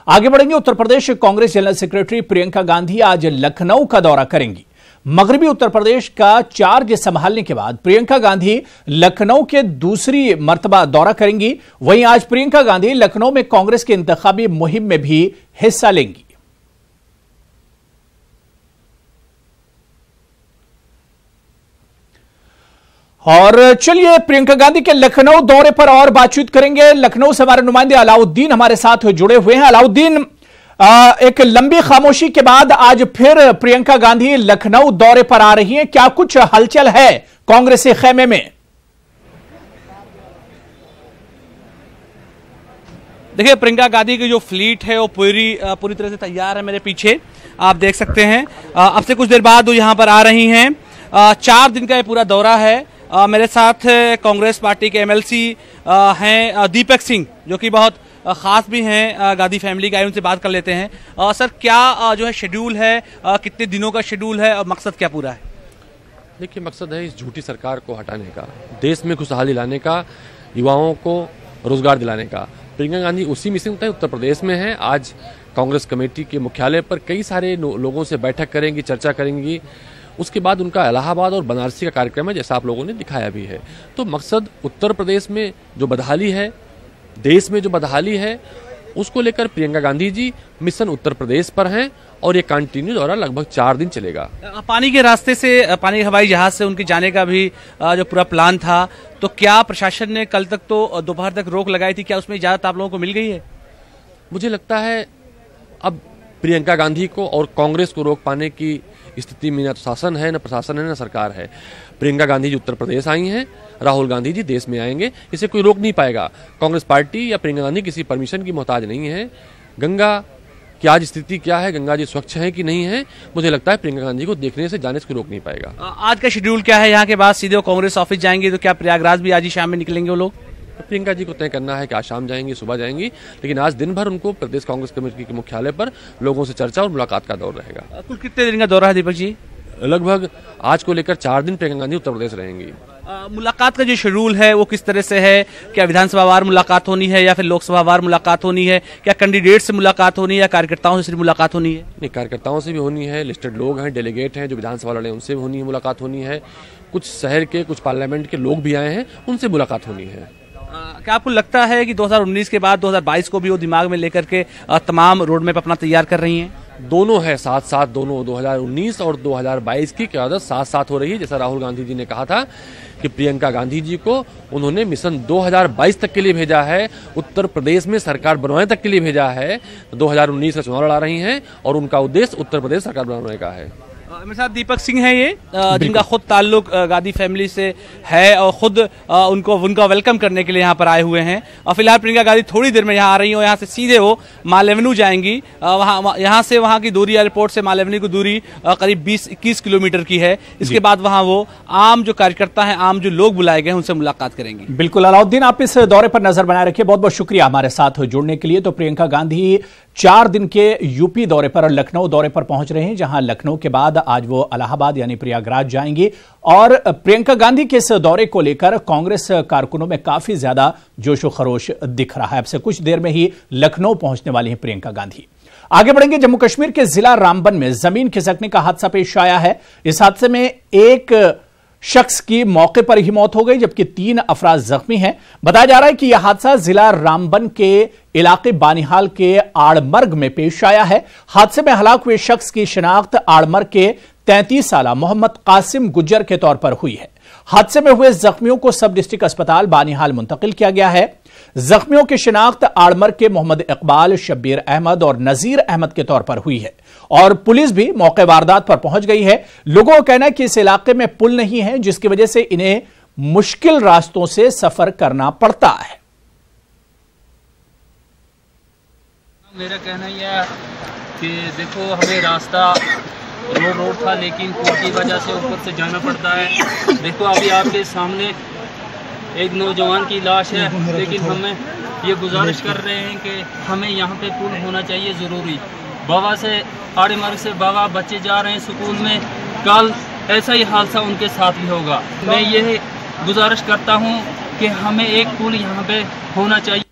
आगे बढ़ेंगे। Uttar Pradesh Congress general secretary Priyanka Gandhi आज लखनऊ का दौरा करेंगी। मगरबी उत्तर प्रदेश का चार्ज संभालने के बाद प्रियंका गांधी लखनऊ के दूसरी मर्तबा दौरा करेंगी। वहीं आज प्रियंका गांधी लखनऊ में कांग्रेस की इंतखाबी मुहिम में भी हिस्सा लेंगी। और चलिए प्रियंका गांधी के लखनऊ दौरे पर और बातचीत करेंगे। लखनऊ से हमारे नुमाइंदे अलाउद्दीन हमारे साथ जुड़े हुए हैं। अलाउद्दीन, एक लंबी खामोशी के बाद आज फिर प्रियंका गांधी लखनऊ दौरे पर आ रही हैं। क्या कुछ हलचल है कांग्रेसी खेमे में? देखिए, प्रियंका गांधी की जो फ्लीट है वो पूरी तरह से तैयार है। मेरे पीछे आप देख सकते हैं। अब से कुछ देर बाद वो यहां पर आ रही हैं। 4 दिन का ये पूरा दौरा है। मेरे साथ कांग्रेस पार्टी के एमएलसी हैं दीपक सिंह, जो कि बहुत खास भी हैं गांधी फैमिली के, उनसे बात कर लेते हैं। सर, क्या जो है शेड्यूल है, कितने दिनों का शेड्यूल है और मकसद क्या पूरा है? देखिए, मकसद है इस झूठी सरकार को हटाने का, देश में खुशहाली लाने का, युवाओं को रोजगार दिलाने का। प्रियंका गांधी उसी मिशन तय उत्तर प्रदेश में है। आज कांग्रेस कमेटी के मुख्यालय पर कई सारे लोगों से बैठक करेंगी, चर्चा करेंगी। उसके बाद उनका इलाहाबाद और बनारसी का कार्यक्रम है, जैसा आप लोगों ने दिखाया भी है। तो मकसद उत्तर प्रदेश में जो बदहाली है, देश में जो बदहाली है, उसको लेकर प्रियंका गांधी जी मिशन उत्तर प्रदेश पर हैं और ये कंटिन्यू दौरा लगभग 4 दिन चलेगा। पानी के रास्ते से, पानी के हवाई जहाज से उनके जाने का भी जो पूरा प्लान था, तो क्या प्रशासन ने कल तक तो दोपहर तक रोक लगाई थी, क्या उसमें इजाजत आप लोगों को मिल गई है? मुझे लगता है अब प्रियंका गांधी को और कांग्रेस को रोक पाने की स्थिति में न तो शासन है, न प्रशासन है, न सरकार है। प्रियंका गांधी जी उत्तर प्रदेश आई हैं, राहुल गांधी जी देश में आएंगे, इसे कोई रोक नहीं पाएगा। कांग्रेस पार्टी या प्रियंका गांधी किसी परमिशन की मोहताज नहीं है। गंगा की आज स्थिति क्या है, गंगा जी स्वच्छ है कि नहीं है, मुझे लगता है प्रियंका गांधी को देखने से, जाने से कोई रोक नहीं पाएगा। आज का शेड्यूल क्या है? यहाँ के बाद सीधे कांग्रेस ऑफिस जाएंगे, तो क्या प्रयागराज भी आज ही शाम में निकलेंगे वो लोग? प्रियंका जी को तय करना है कि आज शाम जाएंगी, सुबह जाएंगी, लेकिन आज दिन भर उनको प्रदेश कांग्रेस कमेटी के मुख्यालय पर लोगों से चर्चा और मुलाकात का दौर रहेगा। कुल कितने दिन का दौरा है दीपक जी? लगभग आज को लेकर 4 दिन प्रियंका गांधी उत्तर प्रदेश रहेंगी। मुलाकात का जो शेड्यूल है वो किस तरह से है? क्या विधानसभा वार मुलाकात होनी है या फिर लोकसभा वार मुलाकात होनी है? क्या कैंडिडेट से मुलाकात होनी है या कार्यकर्ताओं से सिर्फ मुलाकात होनी है? नहीं, कार्यकर्ताओं से भी होनी है, लिस्टेड लोग हैं, डेलीगेट हैं जो विधानसभा लड़े, उनसे भी होनी है, मुलाकात होनी है। कुछ शहर के, कुछ पार्लियामेंट के लोग भी आए हैं, उनसे मुलाकात होनी है। क्या आपको लगता है कि 2019 के बाद 2022 को भी वो दिमाग में लेकर के तमाम रोड मैप अपना तैयार कर रही हैं? दोनों है, साथ साथ दोनों, 2019 और 2022 की क़यादत साथ साथ हो रही है। जैसा राहुल गांधी जी ने कहा था कि प्रियंका गांधी जी को उन्होंने मिशन 2022 तक के लिए भेजा है, उत्तर प्रदेश में सरकार बनवाने तक के लिए भेजा है। 2019 का चुनाव लड़ा रही हैं और उनका उद्देश्य उत्तर प्रदेश सरकार बनवाने का है। मेरे साथ दीपक सिंह है ये, जिनका खुद ताल्लुक गांधी फैमिली से है और खुद उनका वेलकम करने के लिए यहाँ पर आए हुए हैं। और फिलहाल प्रियंका गांधी थोड़ी देर में यहाँ आ रही हैं और यहाँ से सीधे वो माल एवेन्यू जाएंगी। यहाँ से वहाँ की दूरी, एयरपोर्ट से माल एवेन्यू की दूरी करीब 20-21 किलोमीटर की है। इसके बाद वहाँ वो आम जो कार्यकर्ता हैं, आम जो लोग बुलाए गए हैं, उनसे मुलाकात करेंगी। बिल्कुल अलाउद्दीन, आप इस दौरे पर नजर बनाए रखिए। बहुत बहुत शुक्रिया हमारे साथ जुड़ने के लिए। तो प्रियंका गांधी 4 दिन के यूपी दौरे पर और लखनऊ दौरे पर पहुंच रहे हैं, जहां लखनऊ के बाद आज वो इलाहाबाद यानी प्रयागराज जाएंगी। और प्रियंका गांधी के इस दौरे को लेकर कांग्रेस कारकुनों में काफी ज्यादा जोशो खरोश दिख रहा है। अब से कुछ देर में ही लखनऊ पहुंचने वाली हैं प्रियंका गांधी। आगे बढ़ेंगे। जम्मू कश्मीर के जिला रामबन में जमीन खिसकने का हादसा पेश आया है। इस हादसे में एक शख्स की मौके पर ही मौत हो गई, जबकि 3 अफराद जख्मी हैं। बताया जा रहा है कि यह हादसा जिला रामबन के इलाके बानिहाल के आड़मर्ग में पेश आया है। हादसे में हलाक हुए शख्स की शिनाख्त आड़मर्ग के 33 साला मोहम्मद कासिम गुज्जर के तौर पर हुई है। हादसे में हुए जख्मियों को सब डिस्ट्रिक्ट अस्पताल बानिहाल मुंतकिल किया गया है। जख्मियों की शिनाख्त आड़मर्ग के मोहम्मद इकबाल, शब्बीर अहमद और नजीर अहमद के तौर पर हुई है और पुलिस भी मौके वारदात पर पहुंच गई है। लोगों का कहना है कि इस इलाके में पुल नहीं है, जिसकी वजह से इन्हें मुश्किल रास्तों से सफर करना पड़ता है। मेरा कहना यह है कि देखो, हमें रास्ता रोड था, लेकिन पुल की वजह से ऊपर से जाना पड़ता है। देखो, अभी आपके सामने एक नौजवान की लाश है, लेकिन हमें ये गुजारिश कर रहे हैं कि हमें यहाँ पे पुल होना चाहिए ज़रूरी। बाबा से, आड़मर्ग से बाबा बच्चे जा रहे हैं स्कूल में, कल ऐसा ही हादसा उनके साथ भी होगा। मैं ये गुजारिश करता हूँ कि हमें एक पुल यहाँ पे होना चाहिए।